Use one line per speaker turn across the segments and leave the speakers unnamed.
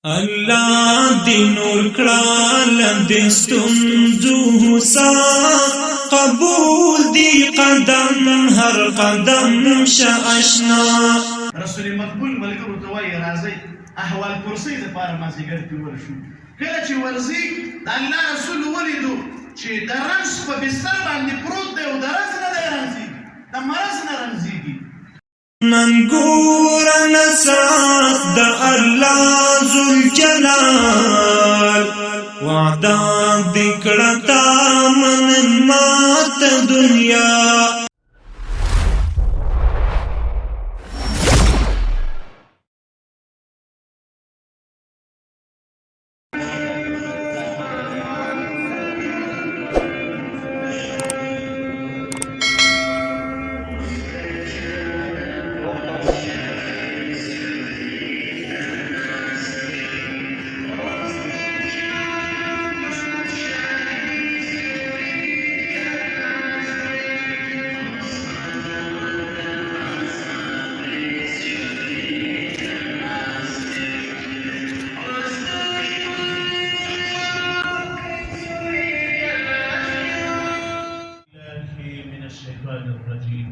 الله دی نور کړه لند ستونزو سا قبول دی قدم هر قدم شاشنا
رسول مقبول ملګرو ته وایي راځي احوال کرسي د پاره مازیګر کې ورشو کله چې ورځي د الله رسول ولیدو چې درس په بستر باندې پروت دی او درس نه دی راځي د مرض نه راځي
ننګور نصرت د الله ذوالجلال وعده دکړه تا من مات دنیا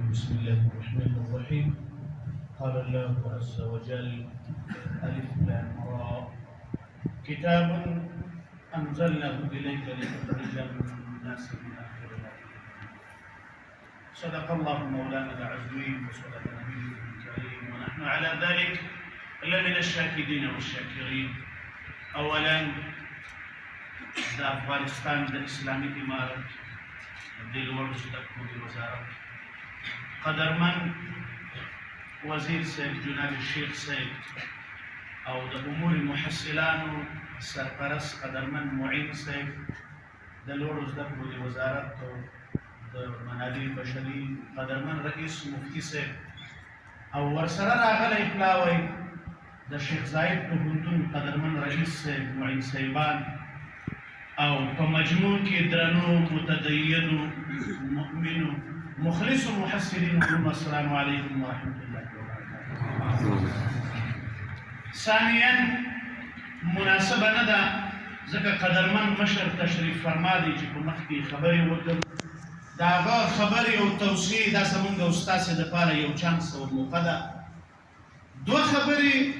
بسم الله الرحمن الرحيم قال الله عز وجل ألف لام را كتاب أنزلناه إليك لتخرج الناس من آخر الأرض صدق الله مولانا العظيم وصدق نبيه الكريم ونحن على ذلك من الشاكرين والشاكرين أولا أفغانستان الإسلامي إمارة دلور صدقه بوزارة قدرمن وزیر صاحب جناب الشیخ صاحب او د امور محصلانو سرپرست قدرمن معین صاحب د لوړو زده کړو د وزارت او د منابع بشري قدرمن رئیس مفتي صاحب او ورسره راغلی پلاوی د شیخ زاید پوهنتون قدرمن رئیس صاحب معین صاحبان او په مجموع کې درنو متدینو مؤمنو مخلص ومحسنين السلام عليكم ورحمة الله وبركاته. ثانيا مناسبة ندى ځکه قدرمن مشر تشریف فرما دی چې په مخ کې خبرې وکړ د هغه خبرې او توصیې دا زموږ د استاد دپاره یو چانس او موقع ده دوه خبرې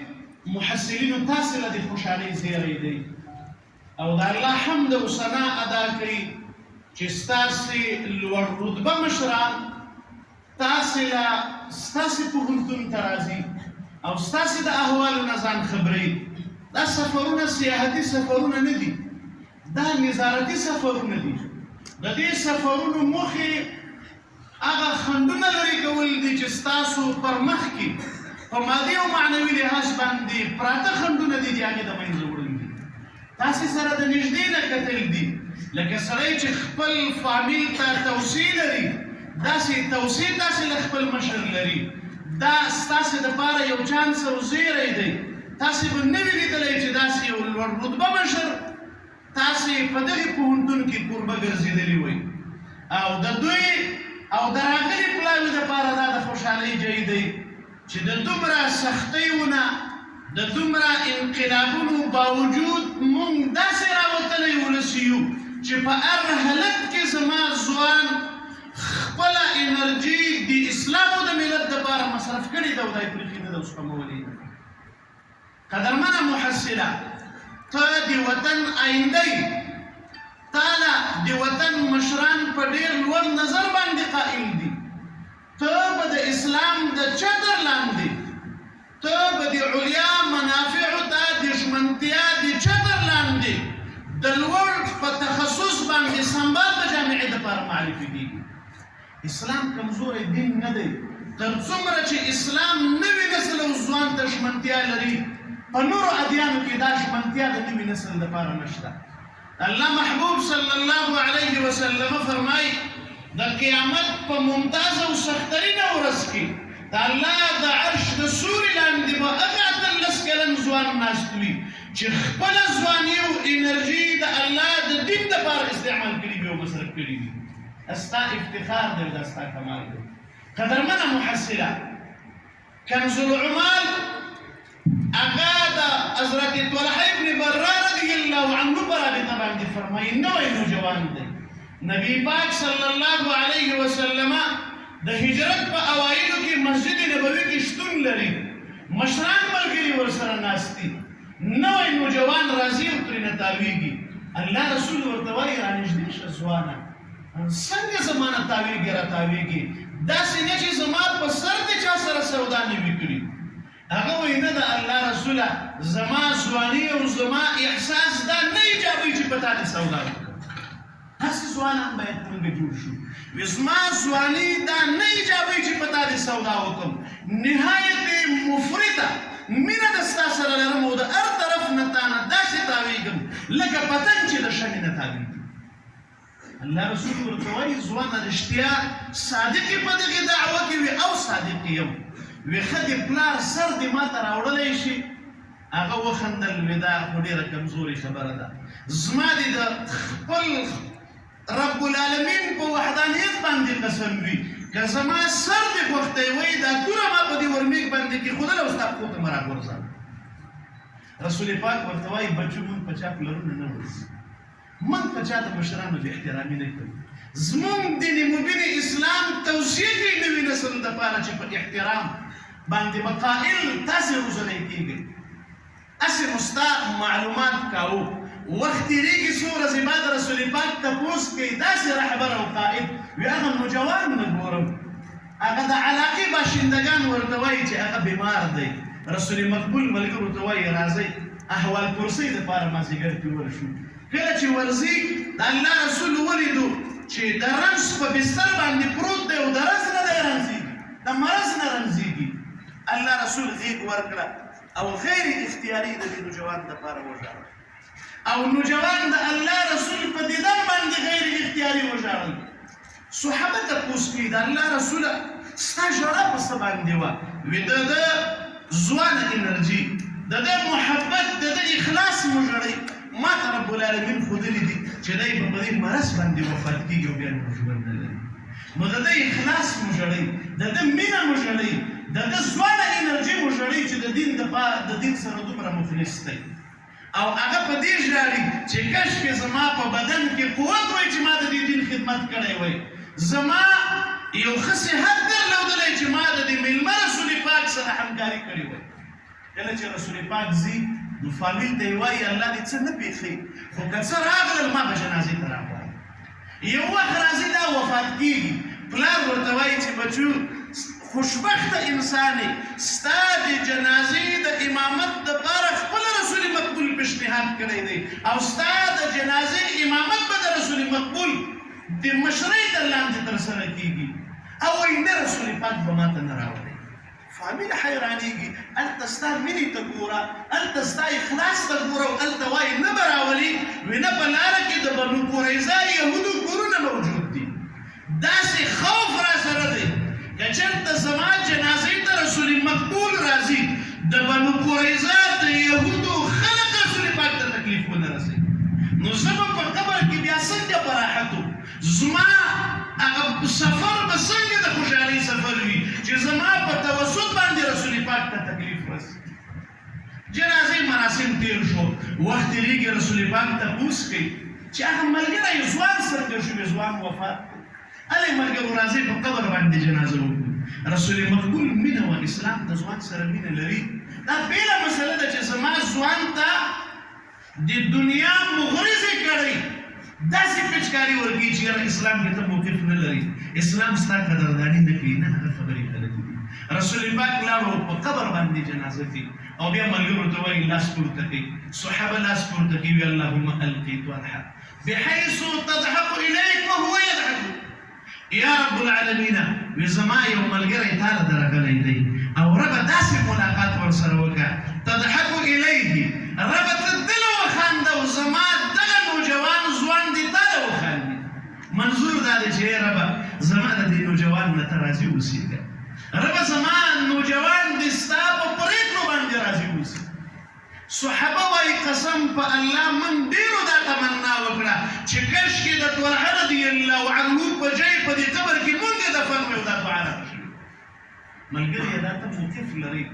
محصلینو تاسې له د خوشحالۍ زیری دی او د الله حمد او ثنا ادا کوي چې ستاسې لوړ رتبه مشران تاسې له ستاسې پوهنتون ته راځي او ستاسې د احوالو نه ځان خبروي دا سفرونه سیاحتي سفرونه نه دي دا نظارتي سفرونه دي د دې سفرونو موخې هغه خنډونه لرې کول دي چې ستاسو پر مخ کې په مادي او معنوي لحاظ باندې پراته خنډونه دي چې هغې د منځه وړل دي تاسې سره د نږدې نه کتل دي لکه سړی چې خپل فامیل ته توصیه لري داسې توصیه تاسې له خپل مشر لري دا ستاسې دپاره یو چانس او زیری دی تاسې به نه وي لیدلی چې داسې یو لوړ رتبه مشر تاسې په دغې پوهنتون کې کوربه ګرځېدلي وئ او د دوی او د راغلي پلاوي دپاره دا د خوشحالۍ ځای دی چې د دومره سختیو نه د دومره انقلابونو باوجود موږ داسې راوتلی ولس یو چې په هر حالت کې زما ځوان خپله انرژي د اسلام او د ملت دپاره مصرف کړې ده او دا یې پرېښې نه ده اوس کمولې ده قدرمنه محصله ته د وطن آینده یې تا له د وطن مشران په ډېر لوړ نظر باندې قائل دي ته به د اسلام د چتر لاندې ته به د علیا منافعو ته د ژمنتیا د چتر لاندې د لوړ په تخصص باندې سنبال د جامعې دپاره معرفي کېږي اسلام کمزوری دین نه دی تر څومره چې اسلام نوي نسل او ځوان ته ژمنتیا لري په نورو ادیانو کې دا ژمنتیا د نوي نسل دپاره نشته الله محبوب صلی الله علیه وسلم فرمایي د قیامت په ممتاز او سخترینه ورځ کې د الله د عرش د سوري لاندې به هغه 18 کلن ځوان ناست وي چې خپله ځواني او انرژي د الله د دین دپاره استعمال کړي وي او مصرف کړي وي ستا افتخار دی دا ستا کمال دی قدرمنه محصله کنز العمال هغه د حضرت طلحه باندې فرمایي نوی نوجوان دی. نبی پاک صلی الله علیه وسلم د هجرت په اوایلو کې مسجد نبوي کې شتون لري، مشران ملګري ورسره ناست دي، نوی نوجوان راځي او ترېنه تاویږي. الله رسول ورته وایي رانږدې شه ځوانه، څنګه زما نه تاویږي راتاویږي، داسې نه چې زما په سر دې چا سره سودا نه وي کړي. هغه وایي نه د الله رسوله زما ځواني او زما احساس دا نه ایجابوي چې په تا دې سودا وکړم. داسې ځوانان باید موږ جوړ شو. وایي زما ځواني دا نه ایجابوي چې په تا دې سودا وکړم. نهایت مفرطه مینه د ستا سره لرم او د هر طرف نه تا نه داسې تاویږم لکه پتنګ چې د شمې نه تاویږي. الله رسول ورته وایي ځوانه رښتیا صادق یې په دغې دعوه کې وي او صادق یم. وی ښه د پلار سر دې ما ته راوړلی شي. هغه وخندل وی دا خو ډېره کمزورې خبره ده، زما دې د خپل رب العالمین په وحدانیت باندې قسم وي که زما سر دې خوښ دی وایي دا توره ما په دې ورمېږ باندې کېښودله او ستا پښو ته مه راغورځوه. رسول پاک ورته وایي بچو مونږ په چا پلرونه نه وړو، مونږ په چا د مشرانو بې احترامي نه کوو. زمونږ دین مبین اسلام توصیه کوي نوي نسل دپاره چې په احترام باندې به قائل تاسې روزنی کېږئ. هسې مو ستا معلومات کاوه، وخت تېرېږي څو ورځې بعد رسول پاک تپوس کوي داسې رهبر او قائد وي هغه نوجوان نه ګورم، هغه د علاقې باشندګان ورته وایي چې هغه بیمار دی. رسول مقبول ملګرو ته وایي راځئ احوال پرسۍ دپاره مازدیګر کې ورشو. کله چې ورځي د الله رسول ولیدو چې د رنځ په بستر باندې پروت دی او د رنځ نه دی رنځېږي، د مرض نه رنځېږي. الله رسول غېږ ورکړه او غیر اختیاري د دې نوجوان دپاره وژاړل او نوجوان د الله رسول په دیدن باندې غیر اختیاري وژاړل. صحابه تپوس کوي د الله رسوله ستا ژړا په څه باندې وه؟ وي د ده ځوانه انرژي، د ده محبت، د ده اخلاص مو ژړئ. ما ته رب العالمین ښودلي دي چې دی به په دې مرض باندې وفات کېږي او بیا نور ژوند نه لري. نو د ده اخلاص مو ژړئ، د ده مینه مو ژړئ، د ده ځوانه انرژي مو ژړئ چې د دین سره دومره مخلص دی. او هغه په دې ژاړي چې کاشکې زما په بدن کې قوت وای چې ما د دې دین خدمت کړی وای، زما یو ښه صحت درلودلی چې ما د دې میلمه رسول پاک سره همکاري کړې وای. کله چې رسول پاک ځي نو فامیل ته یې وایي الله دې څه نه پېښوي، خو که څه راغلل ما به جنازې ته راغواړم. یو وخت راځي دا وفات کېږي، پلار ورته وایي چې بچو خوشبخته انسان یې، ستا د جنازې د امامت دپاره خپل رسول مقبول پیشنهاد کړی دی او ستا د جنازې امامت به د رسول مقبول د مشرۍ تر لاندې ترسره کېږي. او وایي نه رسول پاک به ما ته نه راوړی. فامیل حیرانېږي، هلته ستا مینې ته ګوره، هلته ستا اخلاص ته ګوره او هلته وایي نه به راولي. وي نه په لاره کې د بنو قریظه یهودو کورونه موجود دي، داسې خوف را سره دی که چېرته زما جنازې ته رسول مقبول راځي د بنو قریظه د یهودو خلق رسول پاک ته تکلیف ونه رسوي، نو زه به په قبر کې بیا څنګه په راحت وم؟ زما هغه سفر به څنګه د خوشحالۍ سفر وي چې زما په توسط باندې رسول پاک ته تکلیف رسي. جنازې مراسم تېر شو، وخت تېرېږي، رسول پاک تپوس کوي چې هغه ملګری ځوان څرنګه شوی، ځوان وفات هلې ملګرو راځئ په قبر باندې جنازه وکړو. رسول مقبول مینه وه، اسلام د ځوان سره مینه لري. دا بېله مسله ده چې زما ځوان ته د دنیا مغرضې کړئ، داسې پچکاري ورکوي چې یاره اسلام کې ته موقف نه لري، اسلام ستا قدرداني نه کوي. نه، هغه خبرې غلطې دي. رسول پاک لاړو په قبر باندې جنازه کوي او بیا ملګرو ته وایي لاس پورته کوي. صحابه لاس پورته کوي، اللهم القیت والحق بحیث تضحک الیک وهو یضحک. یا رب العالمین وی زما یو ملګری تاله درغلی دی او ربه داسې ملاقات ورسره وکړه تضحک الیه، ربه ته دله وخانده او زما دغه نوجوان ځوان دې تاله وخاندي. منظور دا دی چې ربه زما د دې نوجوان نه ته راضي اوسېږه، ربه زما نوجوان دې ستا په پرېکړو باندې راضي اوسي. صحابه وایي قسم په الله من ډېرو دا تمنا وکړه چې کاشکې د طلحه رضی الله عنه په ځای په دې قبر کې مونږ دفن وی او دا دعا راته شوې. ملګري دا ته موقف لري،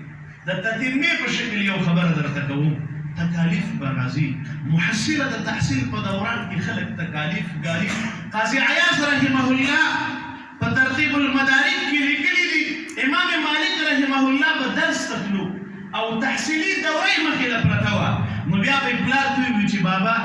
د تتمې په شکل یو خبره درته کوم. تکالیف به راځي. محصله د تحصیل په دوران کې خلک تکالیف ګالي. قاضي عیاض رحمه الله په ترتیب المدارک کې لیکلي دي امام مالک رحمه الله به درس تلو او تحصیلي دورې مخې له پرته وه، نو بیا به یې پلار ته ووي چې بابا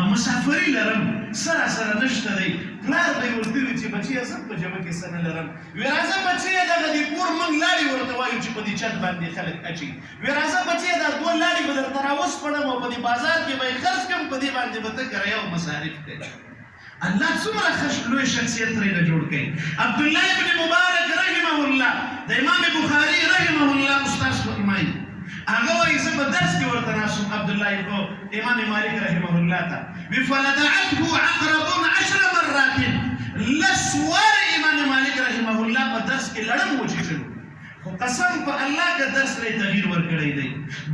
مسافري لرم سره سره نشته دی. پلار به یې ورته وي چې بچیه زه په جبه کې څه نه لرم. وی راځه بچیه دغه دې کور موږ لاړې ورته وایو چې په دې چت باندې خلک اچي. وی راځه بچیه دا دوه لاړې به درته راوسپړم او په دې بازار کې به یې خرڅ کړم، په دې باندې به ته کرایه او مصارف کوې. الله څومره لوی شخصیت ترېنه جوړ کړي. عبدالله ابن مبارک رحمه الله د امام بخاري رحمه الله استاد فرمایي، هغه وایي زه په درس کې ورته ناست وم عبدالله امام مالک رحمه الله ته، وی فلدعته عقرب 10 مرات، لس وارې امام مالک رحمه الله په درس کې لړم وچیچلو، خو قسم په الله که درس له تغییر ورکړی دی.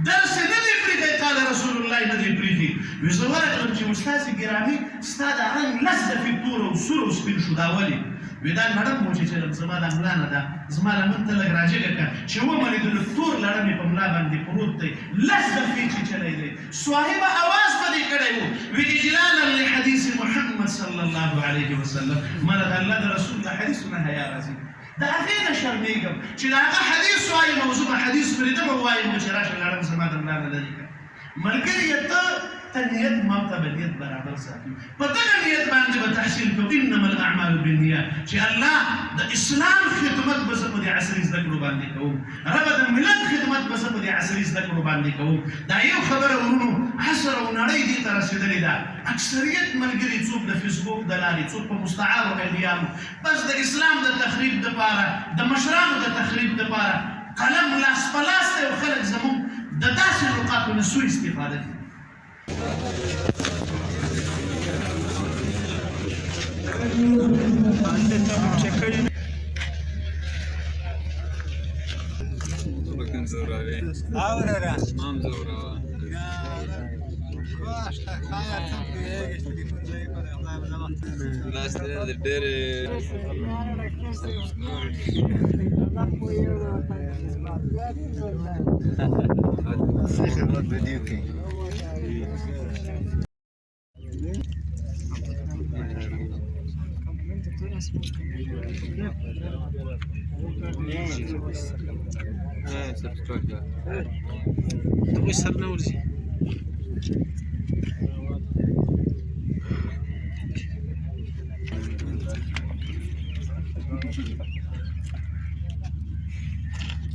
درس یې نه دی پرېښی، قال رسول الله نه دی پرېښي. وی زه ورغلم چې استاذ ګرامي ستا دا رنګ لس دفې تور او سور او سپین شو، دا ولې؟ وی دا لړم وچیچلم، زما دا ملا نه ده، زما لمن ته لږ راجګه کړه چې ومه لیدلو تور لړم یې په ملا باندې پروت دی، لس دفې چیچلی دی. صاحب اواز په دې کړی و، وی اجلالا لحدیث محمد صلی الله علیه وسلم، ما له د الله د رسول د حدیثونه حیا راځي. د هغې نه شرمېږم چې د هغه حدیث وایم او زه به حدیث پرېږدم او وایم چې راشه لړم زما د ملا نه لرې کړه. ملګریه ته نیت ما ته به نیت برابر ساتي، په دغه نیت باندې به تحصیل کوو. انما الاعمال بالنیات، چې الله د اسلام خدمت به زه په دې عصري زده کړو باندې کوم، ربه د ملت خدمت به زه په دې عصري زده کړو باندې کوم. دا یو خبره ورونو عصر او نړۍ دې ته رسېدلې ده. اکثریت ملګري څوک د فیسبوک د لارې، څوک په مستعارو ایډیانو بس د اسلام د تخریب دپاره، د مشرانو د تخریب دپاره قلم لاس په لاس دی او خلک زموږ د داسې نقاطو نه سوء استفاده کوي.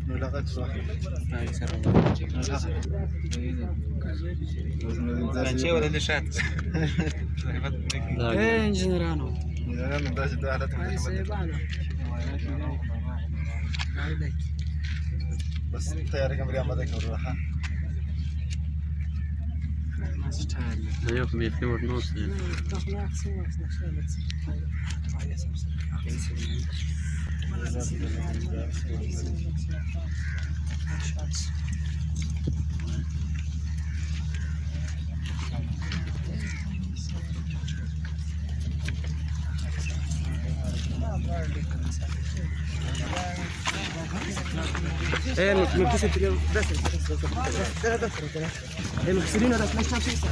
ملاقات صاحب ولا اللي شات ايه انجنيرانو من داش دعالته بس طيارة كم ريال مدك الراحة
ايوه في ورنوس
ايه مكتسب اليوم بس ايه مكسرين ولا مش نفس الشيء